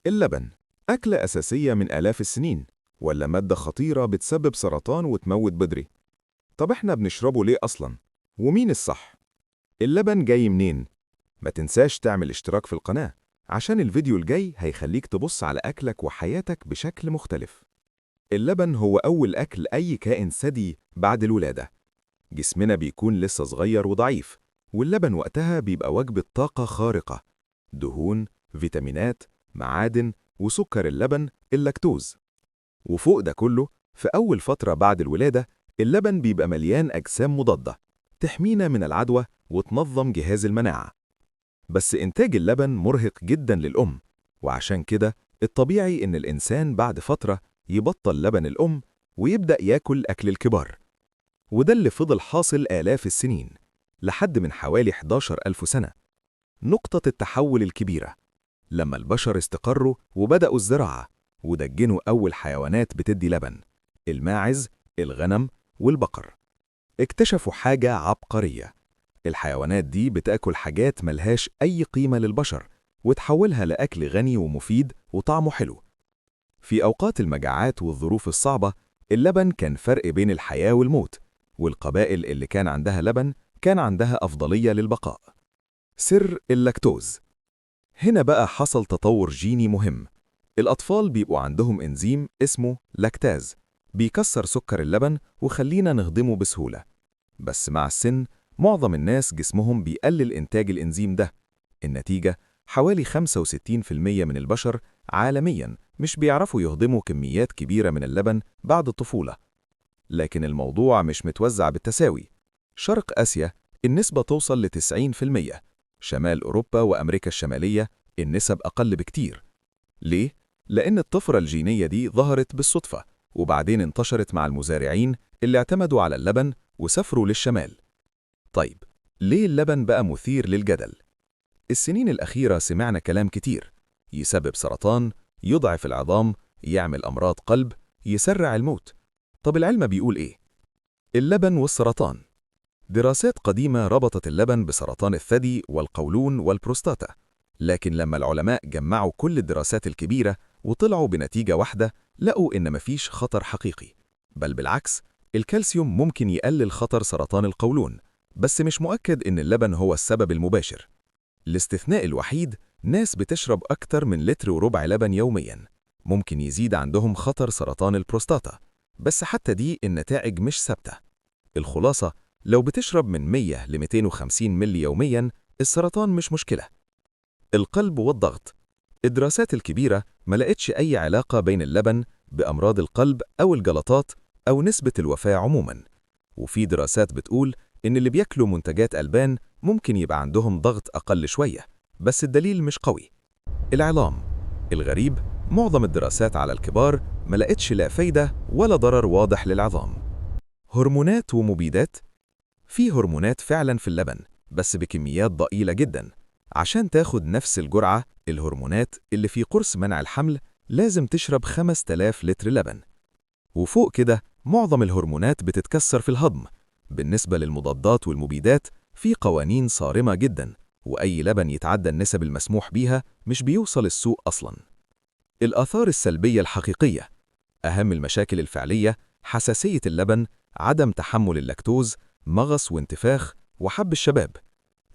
اللبن أكلة أساسية من آلاف السنين، ولا مادة خطيرة بتسبب سرطان وتموت بدري؟ طب إحنا بنشربه ليه أصلاً؟ ومين الصح؟ اللبن جاي منين؟ ما تنساش تعمل اشتراك في القناة، عشان الفيديو الجاي هيخليك تبص على أكلك وحياتك بشكل مختلف. اللبن هو أول أكل أي كائن ثدي بعد الولادة. جسمنا بيكون لسه صغير وضعيف، واللبن وقتها بيبقى وجبة طاقة خارقة: دهون، فيتامينات، معادن، وسكر اللبن اللاكتوز. وفوق ده كله، في أول فترة بعد الولادة اللبن بيبقى مليان أجسام مضادة تحمينا من العدوى وتنظم جهاز المناعة. بس إنتاج اللبن مرهق جدا للأم، وعشان كده الطبيعي إن الإنسان بعد فترة يبطل لبن الأم ويبدأ ياكل أكل الكبار. وده اللي فضل حاصل آلاف السنين، لحد من حوالي 11 ألف سنة. نقطة التحول الكبيرة لما البشر استقروا وبدأوا الزراعة، ودجنوا أول حيوانات بتدي لبن: الماعز، الغنم، والبقر. اكتشفوا حاجة عبقرية: الحيوانات دي بتاكل حاجات ملهاش أي قيمة للبشر، وتحولها لأكل غني ومفيد وطعمه حلو. في أوقات المجاعات والظروف الصعبة، اللبن كان فرق بين الحياة والموت، والقبائل اللي كان عندها لبن كان عندها أفضلية للبقاء. سر اللاكتوز. هنا بقى حصل تطور جيني مهم. الأطفال بيبقوا عندهم إنزيم اسمه لاكتاز، بيكسر سكر اللبن وخلينا نهضمه بسهولة. بس مع السن، معظم الناس جسمهم بيقلل إنتاج الإنزيم ده. النتيجة، حوالي 65% من البشر عالمياً مش بيعرفوا يهضموا كميات كبيرة من اللبن بعد الطفولة. لكن الموضوع مش متوزع بالتساوي. شرق آسيا النسبة توصل ل90%، شمال أوروبا وأمريكا الشمالية النسب أقل بكتير. ليه؟ لأن الطفرة الجينية دي ظهرت بالصدفة، وبعدين انتشرت مع المزارعين اللي اعتمدوا على اللبن وسافروا للشمال. طيب، ليه اللبن بقى مثير للجدل؟ السنين الأخيرة سمعنا كلام كتير: يسبب سرطان، يضعف العظام، يعمل أمراض قلب، يسرع الموت. طب العلم بيقول إيه؟ اللبن والسرطان. دراسات قديمة ربطت اللبن بسرطان الثدي والقولون والبروستاتا، لكن لما العلماء جمعوا كل الدراسات الكبيرة وطلعوا بنتيجة واحدة، لقوا إن مفيش خطر حقيقي. بل بالعكس، الكالسيوم ممكن يقلل خطر سرطان القولون، بس مش مؤكد إن اللبن هو السبب المباشر. الاستثناء الوحيد ناس بتشرب أكتر من لتر وربع لبن يومياً، ممكن يزيد عندهم خطر سرطان البروستاتا، بس حتى دي النتائج مش ثابتة. الخلاصة، لو بتشرب من 100 ل 250 ملي يومياً، السرطان مش مشكلة. القلب والضغط. الدراسات الكبيرة ما لقتش أي علاقة بين اللبن بأمراض القلب أو الجلطات أو نسبة الوفاة عموماً. وفي دراسات بتقول إن اللي بياكلوا منتجات ألبان ممكن يبقى عندهم ضغط أقل شوية، بس الدليل مش قوي. العظام. الغريب، معظم الدراسات على الكبار ما لقتش لا فايدة ولا ضرر واضح للعظام. هرمونات ومبيدات. في هرمونات فعلا في اللبن، بس بكميات ضئيلة جدا. عشان تاخد نفس الجرعة الهرمونات اللي في قرص منع الحمل، لازم تشرب 5000 لتر لبن. وفوق كده، معظم الهرمونات بتتكسر في الهضم. بالنسبة للمضادات والمبيدات، في قوانين صارمة جدا، وأي لبن يتعدى النسب المسموح بيها مش بيوصل السوق أصلا. الآثار السلبية الحقيقية. أهم المشاكل الفعلية: حساسية اللبن، عدم تحمل اللاكتوز، مغص وانتفاخ، وحب الشباب.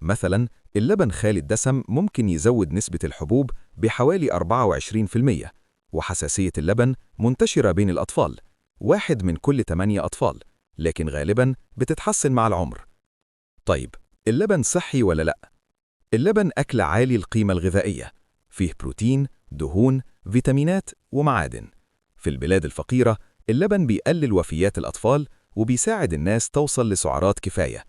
مثلا، اللبن خالي الدسم ممكن يزود نسبة الحبوب بحوالي 24%، وحساسية اللبن منتشرة بين الأطفال، 1 من كل 8 أطفال، لكن غالبا بتتحسن مع العمر. طيب، اللبن صحي ولا لأ؟ اللبن أكل عالي القيمة الغذائية، فيه بروتين، دهون، فيتامينات ومعادن. في البلاد الفقيرة، اللبن بيقلل وفيات الأطفال وبيساعد الناس توصل لسعرات كفاية.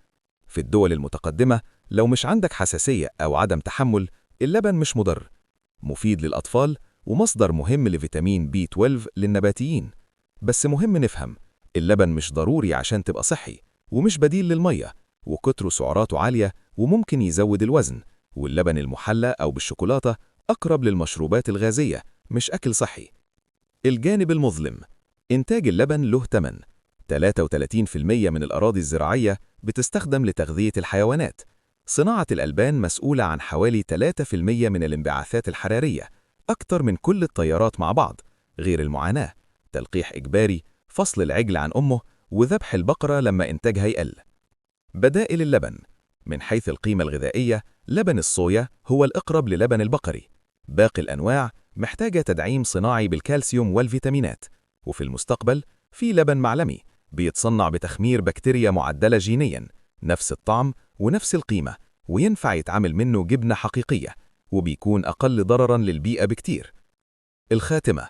في الدول المتقدمة، لو مش عندك حساسية أو عدم تحمل، اللبن مش مضر، مفيد للأطفال ومصدر مهم لفيتامين B12 للنباتيين. بس مهم نفهم، اللبن مش ضروري عشان تبقى صحي، ومش بديل للمية، وكتره سعراته عالية وممكن يزود الوزن. واللبن المحلى أو بالشوكولاتة أقرب للمشروبات الغازية، مش أكل صحي. الجانب المظلم. إنتاج اللبن له تمن. 33% من الأراضي الزراعية بتستخدم لتغذية الحيوانات. صناعة الألبان مسؤولة عن حوالي 3% من الانبعاثات الحرارية. أكتر من كل التيارات مع بعض، غير المعاناة، تلقيح إجباري، فصل العجل عن أمه، وذبح البقرة لما إنتاجها يقل. بدائل اللبن: من حيث القيمة الغذائية، لبن الصويا هو الأقرب للبن البقري. باقي الأنواع محتاجة تدعيم صناعي بالكالسيوم والفيتامينات. وفي المستقبل في لبن معلمي بيتصنع بتخمير بكتيريا معدلة جينياً، نفس الطعم ونفس القيمة، وينفع يتعمل منه جبنة حقيقية، وبيكون أقل ضرراً للبيئة بكتير. الخاتمة: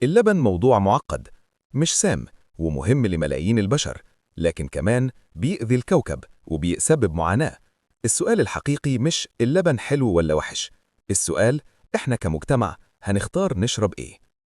اللبن موضوع معقد، مش سام، ومهم لملايين البشر، لكن كمان بيأذي الكوكب وبيسبب معاناة. السؤال الحقيقي مش اللبن حلو ولا وحش، السؤال إحنا كمجتمع هنختار نشرب إيه؟